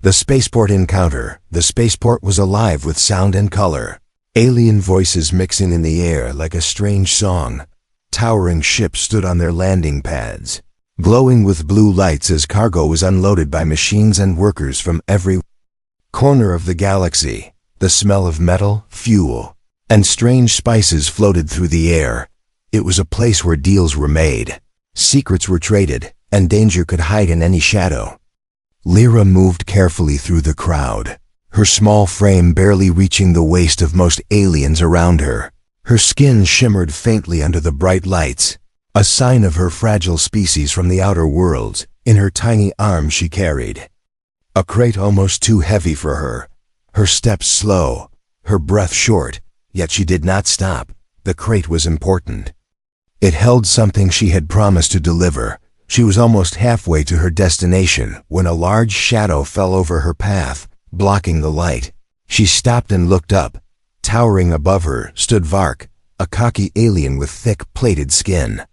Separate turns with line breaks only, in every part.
The spaceport encounter. The spaceport was alive with sound and color. Alien voices mixing in the air like a strange song. Towering ships stood on their landing pads, glowing with blue lights as cargo was unloaded by machines and workers from every corner of the galaxy. The smell of metal, fuel, and strange spices floated through the air. It was a place where deals were made, secrets were traded, and danger could hide in any shadow. Lyra moved carefully through the crowd, her small frame barely reaching the waist of most aliens around her. Her skin shimmered faintly under the bright lights, a sign of her fragile species from the outer worlds. In her tiny arms she carried a crate almost too heavy for her, her steps slow, her breath short, yet she did not stop. The crate was important. It held something she had promised to deliver. She was almost halfway to her destination when a large shadow fell over her path, blocking the light. She stopped and looked up. Towering above her stood Vark, a cocky alien with thick, plated skin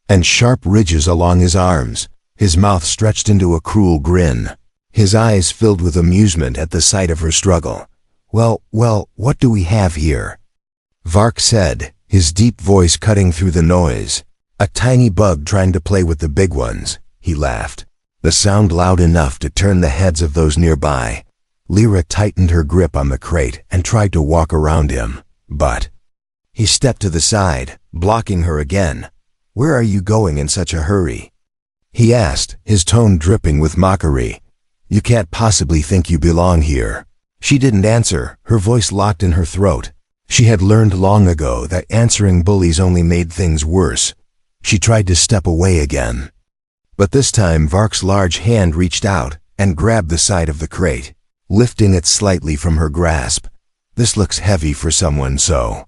and sharp ridges along his arms. His mouth stretched into a cruel grin. His eyes filled with amusement at the sight of her struggle. Well, what do we have here?" Vark said, his deep voice cutting through the noise. "A tiny bug trying to play with the big ones," he laughed, the sound loud enough to turn the heads of those nearby. Lyra tightened her grip on the crate and tried to walk around him, but he stepped to the side, blocking her again. "Where are you going in such a hurry?" he asked, his tone dripping with mockery. "You can't possibly think you belong here." She didn't answer, her voice locked in her throat. She had learned long ago that answering bullies only made things worse. She tried to step away again. But this time Vark's large hand reached out and grabbed the side of the crate, lifting it slightly from her grasp. "This looks heavy for someone so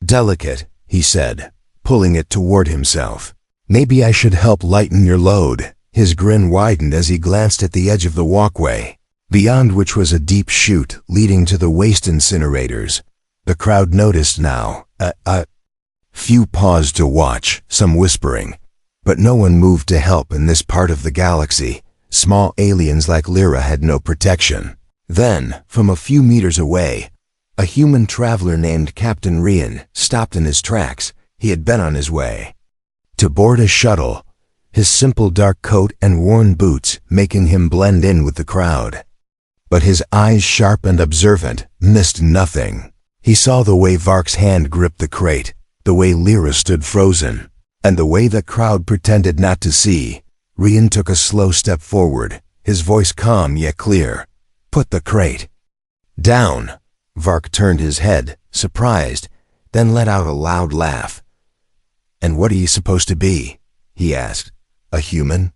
delicate," he said, pulling it toward himself. "Maybe I should help lighten your load." His grin widened as he glanced at the edge of the walkway, beyond which was a deep chute leading to the waste incinerators. The crowd noticed now. Few paused to watch, some whispering, but no one moved to help in this part of the galaxy. Small aliens like Lyra had no protection. Then, from a few meters away, a human traveler named Captain Rian stopped in his tracks. He had been on his way to board a shuttle, his simple dark coat and worn boots making him blend in with the crowd. But his eyes, sharp and observant, missed nothing. He saw the way Vark's hand gripped the crate, the way Lyra stood frozen, and the way the crowd pretended not to see. Rian took a slow step forward, his voice calm yet clear. "Put the crate down." Vark turned his head, surprised, then let out a loud laugh. "And what are you supposed to be?" he asked. "A human?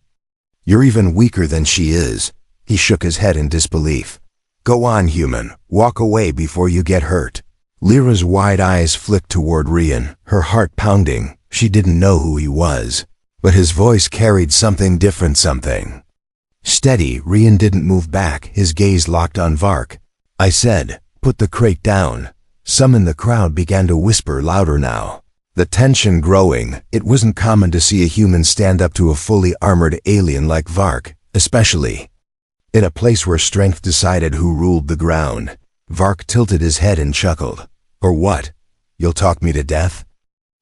You're even weaker than she is." He shook his head in disbelief. "Go on, human. Walk away before you get hurt." Lyra's wide eyes flicked toward Rian, her heart pounding. She didn't know who he was, but his voice carried something different, something steady. Rian didn't move back, his gaze locked on Vark. "I said, put the crate down." Some in the crowd began to whisper louder now, the tension growing. It wasn't common to see a human stand up to a fully armored alien like Vark, especially in a place where strength decided who ruled the ground. Vark tilted his head and chuckled. "Or what? You'll talk me to death?"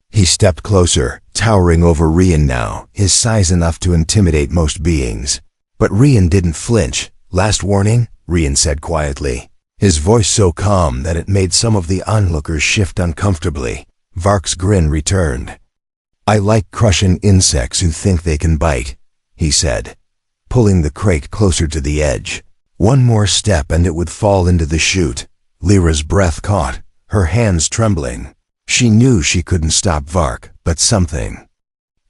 He stepped closer, towering over Rian now, his size enough to intimidate most beings. But Rian didn't flinch. "Last warning," Rian said quietly, his voice so calm that it made some of the onlookers shift uncomfortably. Vark's grin returned. "I like crushing insects who think they can bite," he said, pulling the crate closer to the edge. One more step and it would fall into the chute. Lyra's breath caught, her hands trembling. She knew she couldn't stop Vark, but something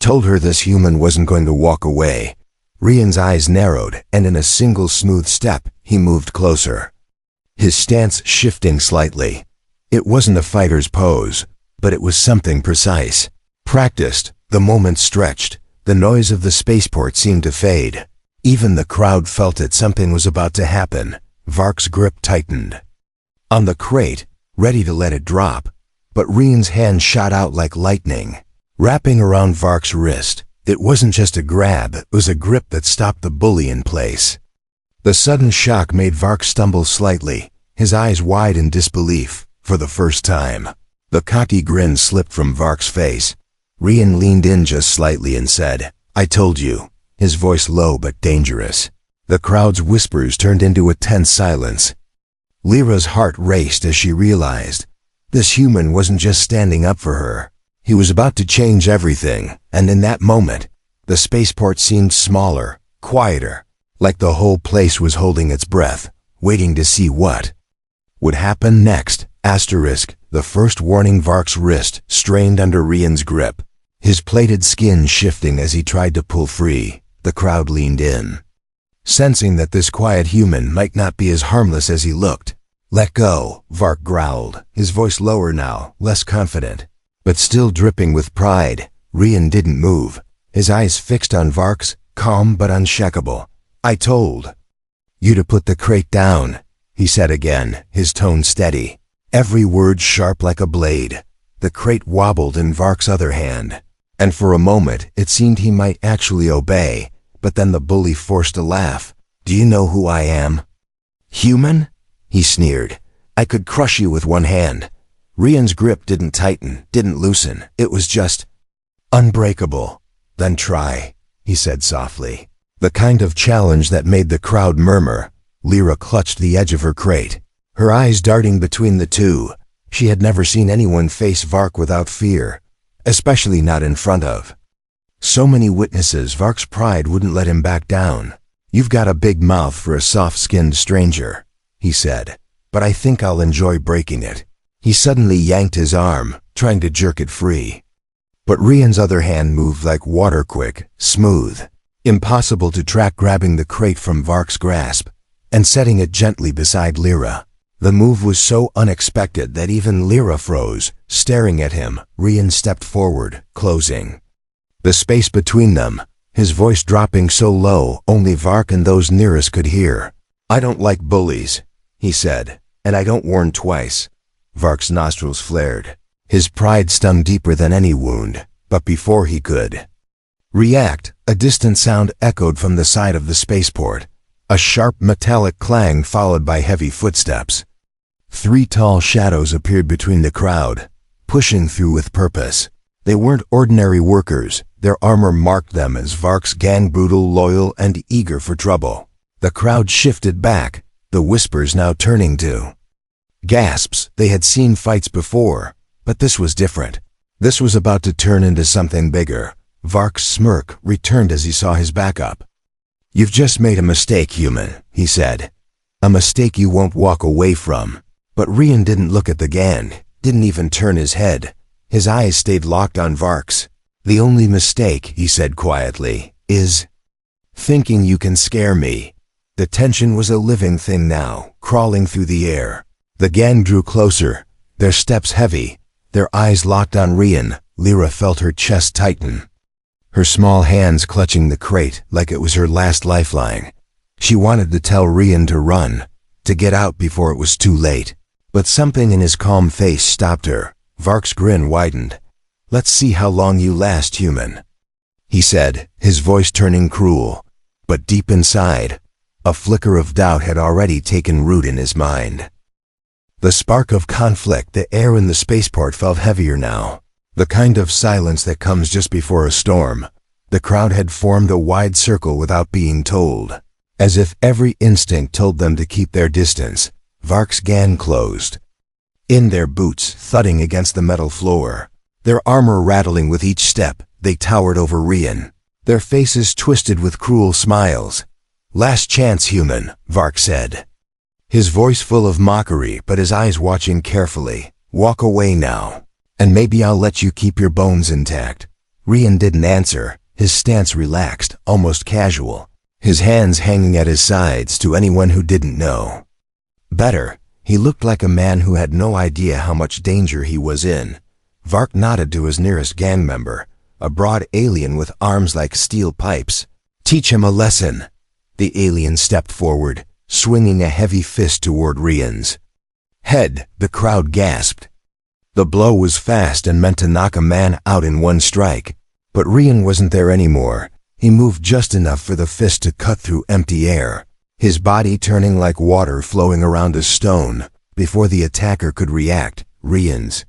told her this human wasn't going to walk away. Rian's eyes narrowed, and in a single smooth step, he moved closer, his stance shifting slightly. It wasn't a fighter's pose, but it was something precise, practiced. The moment stretched. The noise of the spaceport seemed to fade. Even the crowd felt it. Something was about to happen. Vark's grip tightened on the crate, ready to let it drop. But Rian's hand shot out like lightning, wrapping around Vark's wrist. It wasn't just a grab, it was a grip that stopped the bully in place. The sudden shock made Vark stumble slightly, his eyes wide in disbelief. For the first time, the cocky grin slipped from Vark's face. Rian leaned in just slightly and said, "I told you," his voice low but dangerous. The crowd's whispers turned into a tense silence. Lyra's heart raced as she realized this human wasn't just standing up for her. He was about to change everything, and in that moment, the spaceport seemed smaller, quieter, like the whole place was holding its breath, waiting to see what would happen next. The first warning. Vark's wrist strained under Rian's grip, his plated skin shifting as he tried to pull free. The crowd leaned in, sensing that this quiet human might not be as harmless as he looked. "Let go," Vark growled, his voice lower now, less confident, but still dripping with pride. Rian didn't move, his eyes fixed on Vark's, calm but unshakable. "I told you to put the crate down," he said again, his tone steady, every word sharp like a blade. The crate wobbled in Vark's other hand, and for a moment it seemed he might actually obey, but then the bully forced a laugh. "Do you know who I am? Human?" he sneered. "I could crush you with one hand." Rian's grip didn't tighten, didn't loosen. It was just unbreakable. "Then try," he said softly. The kind of challenge that made the crowd murmur. Lyra clutched the edge of her crate, her eyes darting between the two. She had never seen anyone face Vark without fear, especially not in front of so many witnesses. Vark's pride wouldn't let him back down. "You've got a big mouth for a soft-skinned stranger," he said, "but I think I'll enjoy breaking it." He suddenly yanked his arm, trying to jerk it free. But Rian's other hand moved like water, quick, smooth, impossible to track, grabbing the crate from Vark's grasp and setting it gently beside Lyra. The move was so unexpected that even Lyra froze, staring at him. Rian stepped forward, closing the space between them, his voice dropping so low only Vark and those nearest could hear. "I don't like bullies," he said, "and I don't warn twice." Vark's nostrils flared. His pride stung deeper than any wound, but before he could react, a distant sound echoed from the side of the spaceport. A sharp metallic clang followed by heavy footsteps. 3 tall shadows appeared between the crowd, pushing through with purpose. They weren't ordinary workers. Their armor marked them as Vark's gang, brutal, loyal, and eager for trouble. The crowd shifted back, the whispers now turning to gasps. They had seen fights before, but this was different. This was about to turn into something bigger. Vark's smirk returned as he saw his backup. "You've just made a mistake, human," he said. "A mistake you won't walk away from." But Rian didn't look at the gang, didn't even turn his head. His eyes stayed locked on Vark's. "The only mistake," he said quietly, "is thinking you can scare me." The tension was a living thing now, crawling through the air. The gang drew closer, their steps heavy, their eyes locked on Rian. Lyra felt her chest tighten, her small hands clutching the crate like it was her last lifeline. She wanted to tell Rian to run, to get out before it was too late. But something in his calm face stopped her. Vark's grin widened. "Let's see how long you last, human," he said, his voice turning cruel. But deep inside, a flicker of doubt had already taken root in his mind. The spark of conflict. The air in the spaceport felt heavier now, the kind of silence that comes just before a storm. The crowd had formed a wide circle without being told, as if every instinct told them to keep their distance. Vark's gang closed in, their boots thudding against the metal floor, their armor rattling with each step. They towered over Rian, their faces twisted with cruel smiles. "Last chance, human," Vark said, his voice full of mockery but his eyes watching carefully. "Walk away now, and maybe I'll let you keep your bones intact." Rian didn't answer, his stance relaxed, almost casual, his hands hanging at his sides. To anyone who didn't know better, he looked like a man who had no idea how much danger he was in. Vark nodded to his nearest gang member, a broad alien with arms like steel pipes. "Teach him a lesson." The alien stepped forward, swinging a heavy fist toward Rian's head. The crowd gasped. The blow was fast and meant to knock a man out in one strike. But Rian wasn't there anymore. He moved just enough for the fist to cut through empty air. his body turning like water flowing around a stone. Before the attacker could react, Rian's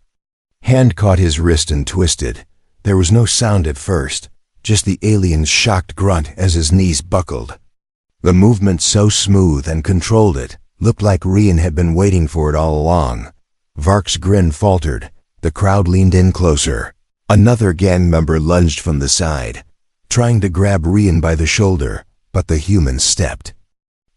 hand caught his wrist and twisted. There was no sound at first, just the alien's shocked grunt as his knees buckled. The movement so smooth and controlled it looked like Rian had been waiting for it all along. Vark's grin faltered. The crowd leaned in closer. Another gang member lunged from the side, trying to grab Rian by the shoulder, but the human stepped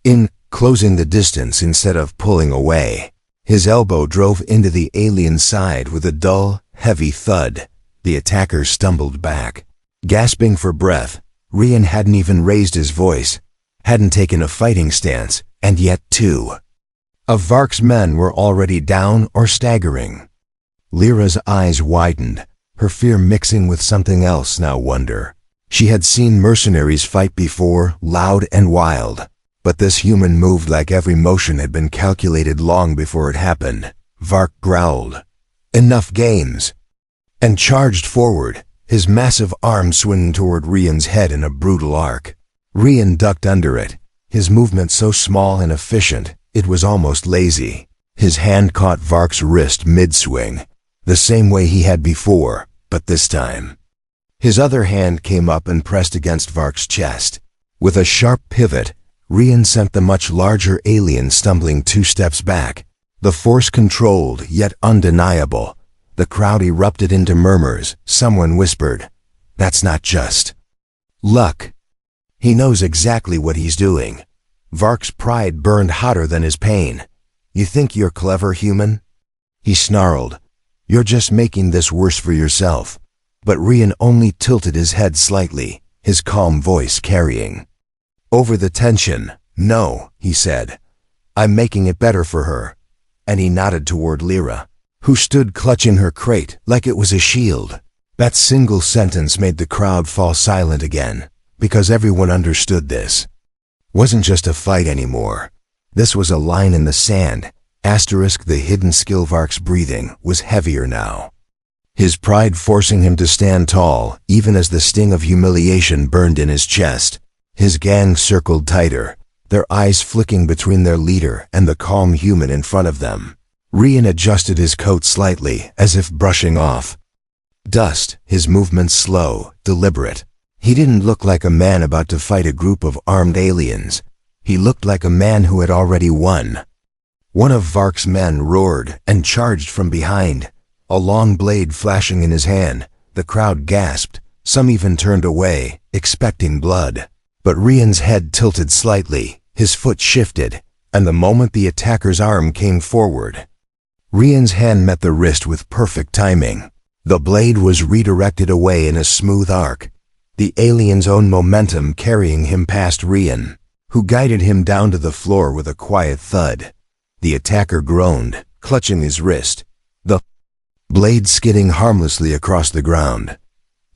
in, closing the distance instead of pulling away. His elbow drove into the alien's side with a dull, heavy thud. The attacker stumbled back, gasping for breath. Rian hadn't even raised his voice, hadn't taken a fighting stance, and yet two of Vark's men were already down or staggering. Lyra's eyes widened, her fear mixing with something else now, wonder. She had seen mercenaries fight before, loud and wild, but this human moved like every motion had been calculated long before it happened. Vark growled, "Enough games," and charged forward, his massive arm swinging toward Rian's head in a brutal arc. Rian ducked under it, his movement so small and efficient, it was almost lazy. His hand caught Vark's wrist mid-swing, the same way he had before, but this time his other hand came up and pressed against Vark's chest. With a sharp pivot, Rian sent the much larger alien stumbling 2 steps back. The force controlled, yet undeniable. The crowd erupted into murmurs. Someone whispered, "That's not just luck. He knows exactly what he's doing." Vark's pride burned hotter than his pain. "You think you're clever, human?" he snarled. "You're just making this worse for yourself." But Rian only tilted his head slightly, his calm voice carrying over the tension. "No," he said. "I'm making it better for her." And he nodded toward Lyra, who stood clutching her crate like it was a shield. That single sentence made the crowd fall silent again, because everyone understood this wasn't just a fight anymore. This was a line in the sand. The hidden skill. Vark's breathing was heavier now, his pride forcing him to stand tall, even as the sting of humiliation burned in his chest. His gang circled tighter, their eyes flicking between their leader and the calm human in front of them. Rian adjusted his coat slightly, as if brushing off dust, his movements slow, deliberate. He didn't look like a man about to fight a group of armed aliens. He looked like a man who had already won. One of Vark's men roared and charged from behind, a long blade flashing in his hand. The crowd gasped, some even turned away, expecting blood. But Rian's head tilted slightly, his foot shifted, and the moment the attacker's arm came forward, Rian's hand met the wrist with perfect timing. The blade was redirected away in a smooth arc, the alien's own momentum carrying him past Rian, who guided him down to the floor with a quiet thud. The attacker groaned, clutching his wrist, the blade skidding harmlessly across the ground.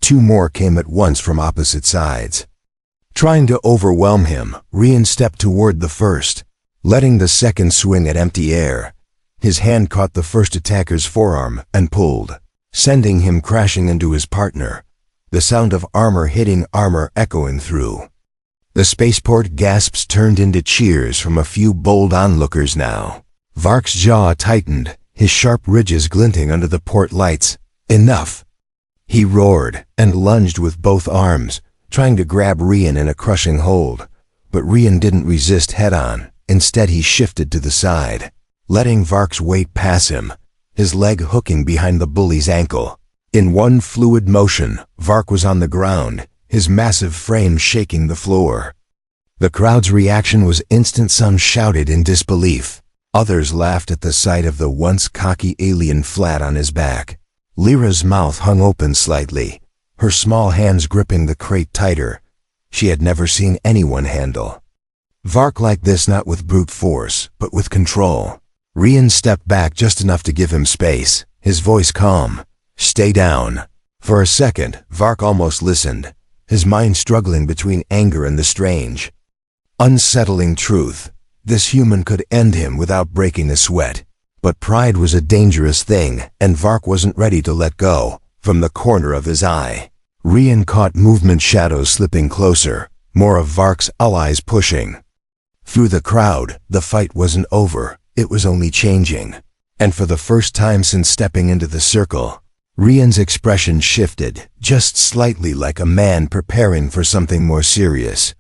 2 more came at once from opposite sides. Trying to overwhelm him, Rian stepped toward the first, letting the second swing at empty air. His hand caught the first attacker's forearm and pulled, sending him crashing into his partner, the sound of armor hitting armor echoing through. The spaceport gasps turned into cheers from a few bold onlookers now. Vark's jaw tightened, his sharp ridges glinting under the port lights. "Enough!" he roared and lunged with both arms, trying to grab Rian in a crushing hold. But Rian didn't resist head-on. Instead, he shifted to the side, letting Vark's weight pass him, his leg hooking behind the bully's ankle. In one fluid motion, Vark was on the ground, his massive frame shaking the floor. The crowd's reaction was instant. Some shouted in disbelief. Others laughed at the sight of the once cocky alien flat on his back. Lyra's mouth hung open slightly, her small hands gripping the crate tighter. She had never seen anyone handle Vark like this, not with brute force, but with control. Rian stepped back just enough to give him space, his voice calm. "Stay down." For a second, Vark almost listened, his mind struggling between anger and the strange, unsettling truth. This human could end him without breaking a sweat. But pride was a dangerous thing, and Vark wasn't ready to let go. From the corner of his eye, Rian caught movement, shadows slipping closer, more of Vark's allies pushing. Through the crowd, the fight wasn't over, it was only changing. And for the first time since stepping into the circle, Rian's expression shifted, just slightly, like a man preparing for something more serious.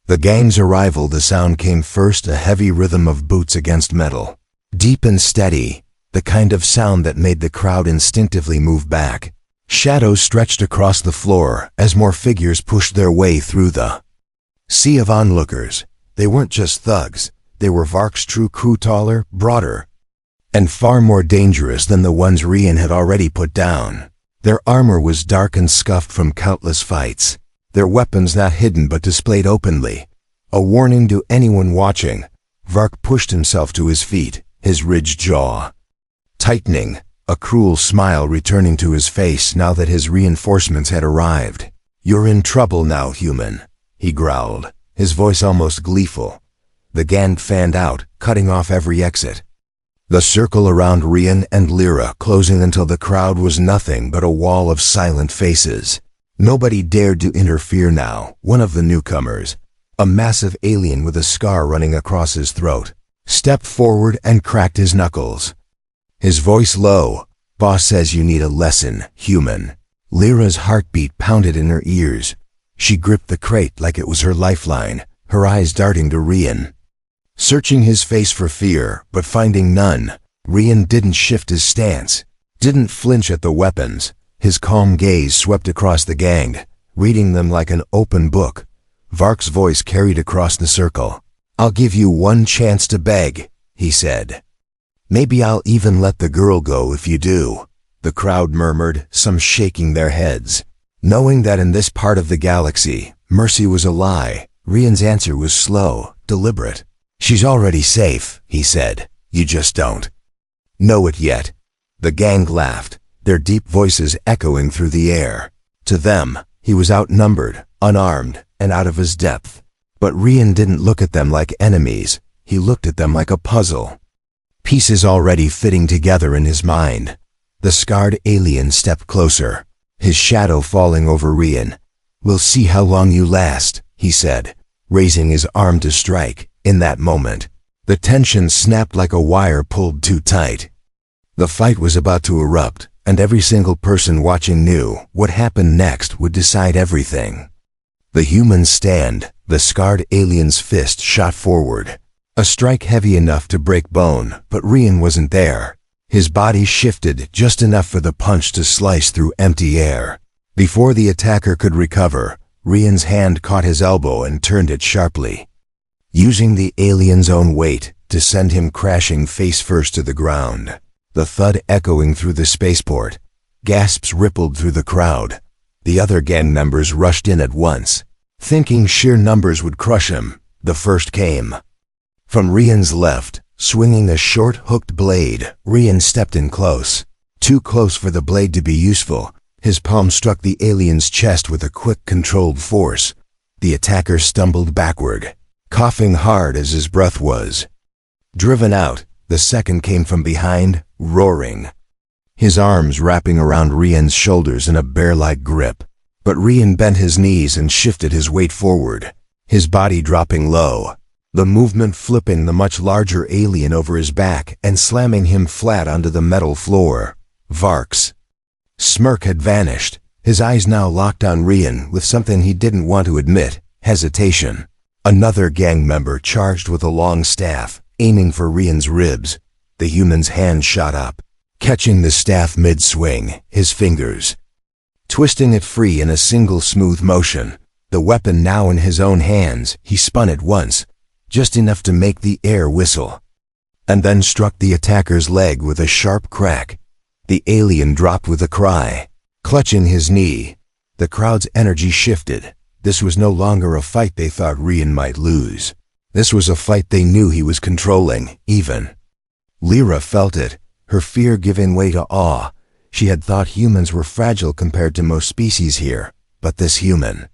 The gang's arrival, the sound came first, a heavy rhythm of boots against metal. Deep and steady, the kind of sound that made the crowd instinctively move back. Shadows stretched across the floor as more figures pushed their way through the sea of onlookers. They weren't just thugs, they were Vark's true crew, taller, broader, and far more dangerous than the ones Rian had already put down. Their armor was dark and scuffed from countless fights, their weapons not hidden but displayed openly. A warning to anyone watching. Vark pushed himself to his feet, his ridged jaw tightening, a cruel smile returning to his face now that his reinforcements had arrived. "You're in trouble now, human," he growled, his voice almost gleeful. The gang fanned out, cutting off every exit. The circle around Rian and Lyra closing until the crowd was nothing but a wall of silent faces. Nobody dared to interfere now. One of the newcomers, a massive alien with a scar running across his throat, stepped forward and cracked his knuckles. His voice low, "Boss says you need a lesson, human." Lyra's heartbeat pounded in her ears. She gripped the crate like it was her lifeline, her eyes darting to Rian. Searching his face for fear, but finding none, Rian didn't shift his stance, didn't flinch at the weapons. His calm gaze swept across the gang, reading them like an open book. Vark's voice carried across the circle. "I'll give you one chance to beg," he said. "Maybe I'll even let the girl go if you do," the crowd murmured, some shaking their heads. Knowing that in this part of the galaxy, mercy was a lie, Rian's answer was slow, deliberate. "She's already safe," he said. "You just don't know it yet." The gang laughed, their deep voices echoing through the air. To them, he was outnumbered, unarmed, and out of his depth. But Rian didn't look at them like enemies, he looked at them like a puzzle. Pieces already fitting together in his mind. The scarred alien stepped closer, his shadow falling over Rian. "We'll see how long you last," he said, raising his arm to strike. In that moment, the tension snapped like a wire pulled too tight. The fight was about to erupt, and every single person watching knew what happened next would decide everything. The human's stand, the scarred alien's fist shot forward. A strike heavy enough to break bone, but Rian wasn't there. His body shifted just enough for the punch to slice through empty air. Before the attacker could recover, Rian's hand caught his elbow and turned it sharply, using the alien's own weight to send him crashing face first to the ground. The thud echoing through the spaceport. Gasps rippled through the crowd. The other gang members rushed in at once, thinking sheer numbers would crush him. The first came from Rian's left, swinging a short hooked blade. Rian stepped in close, too close for the blade to be useful. His palm struck the alien's chest with a quick, controlled force. The attacker stumbled backward, coughing hard as his breath was driven out. The second came from behind, roaring, his arms wrapping around Rian's shoulders in a bear-like grip. But Rian bent his knees and shifted his weight forward, his body dropping low, the movement flipping the much larger alien over his back and slamming him flat onto the metal floor. Vark's smirk had vanished, his eyes now locked on Rian with something he didn't want to admit, hesitation. Another gang member charged with a long staff, aiming for Rian's ribs. The human's hand shot up, catching the staff mid-swing, his fingers twisting it free in a single smooth motion. The weapon now in his own hands, he spun it once, just enough to make the air whistle, and then struck the attacker's leg with a sharp crack. The alien dropped with a cry, clutching his knee. The crowd's energy shifted. This was no longer a fight they thought Rian might lose. This was a fight they knew he was controlling, even. Lyra felt it, her fear giving way to awe. She had thought humans were fragile compared to most species here, but this human.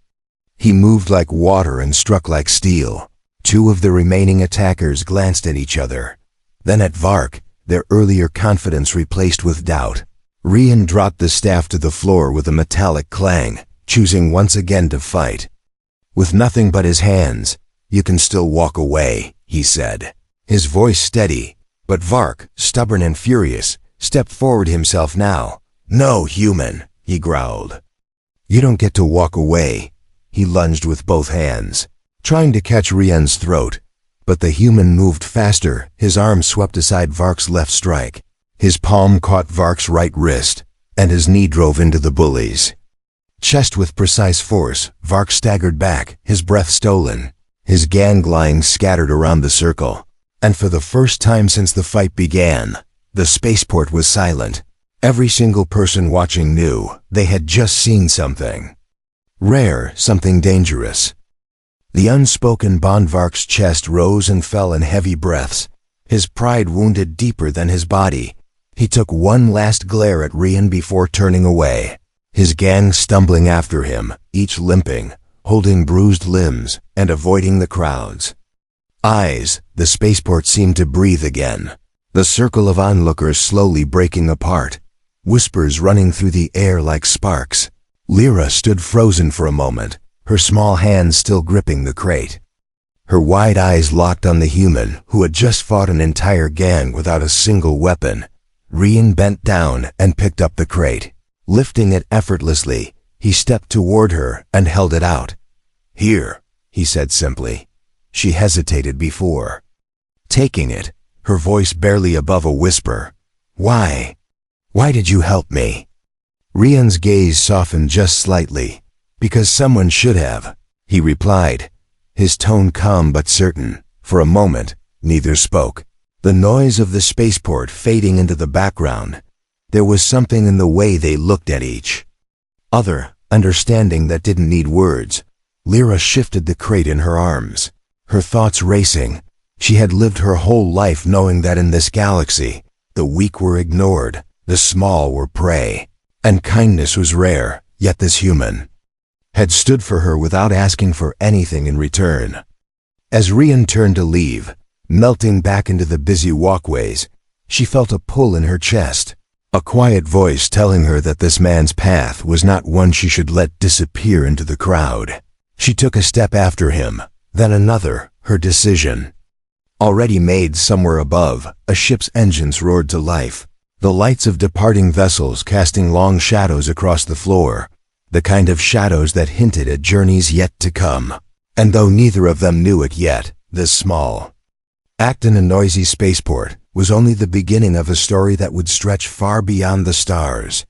He moved like water and struck like steel. Two of the remaining attackers glanced at each other, then at Vark, their earlier confidence replaced with doubt. Rian dropped the staff to the floor with a metallic clang, choosing once again to fight. With nothing but his hands, "You can still walk away," he said, his voice steady. But Vark, stubborn and furious, stepped forward himself now. "No, human," he growled. "You don't get to walk away." He lunged with both hands, trying to catch Rien's throat. But the human moved faster. His arm swept aside Vark's left strike. His palm caught Vark's right wrist, and his knee drove into the bully's chest with precise force. Vark staggered back, his breath stolen, his gang lying scattered around the circle. And for the first time since the fight began, the spaceport was silent. Every single person watching knew they had just seen something rare, something dangerous. The unspoken bond. Vark's chest rose and fell in heavy breaths, his pride wounded deeper than his body. He took one last glare at Rien before turning away, his gang stumbling after him, each limping, holding bruised limbs, and avoiding the crowd's eyes. The spaceport seemed to breathe again, the circle of onlookers slowly breaking apart, whispers running through the air like sparks. Lyra stood frozen for a moment, her small hands still gripping the crate. Her wide eyes locked on the human who had just fought an entire gang without a single weapon. Rien bent down and picked up the crate. Lifting it effortlessly, he stepped toward her and held it out. "Here," he said simply. She hesitated before taking it, her voice barely above a whisper. "Why? Why did you help me?" Rien's gaze softened just slightly. "Because someone should have," he replied, his tone calm but certain. For a moment, neither spoke. The noise of the spaceport fading into the background. There was something in the way they looked at each other, understanding that didn't need words. Lyra shifted the crate in her arms, her thoughts racing. She had lived her whole life knowing that in this galaxy, the weak were ignored, the small were prey, and kindness was rare. Yet this human had stood for her without asking for anything in return. As Rien turned to leave, melting back into the busy walkways, she felt a pull in her chest, a quiet voice telling her that this man's path was not one she should let disappear into the crowd. She took a step after him, then another, her decision already made. Somewhere above, a ship's engines roared to life, the lights of departing vessels casting long shadows across the floor, the kind of shadows that hinted at journeys yet to come. And though neither of them knew it yet, this small act in a noisy spaceport was only the beginning of a story that would stretch far beyond the stars.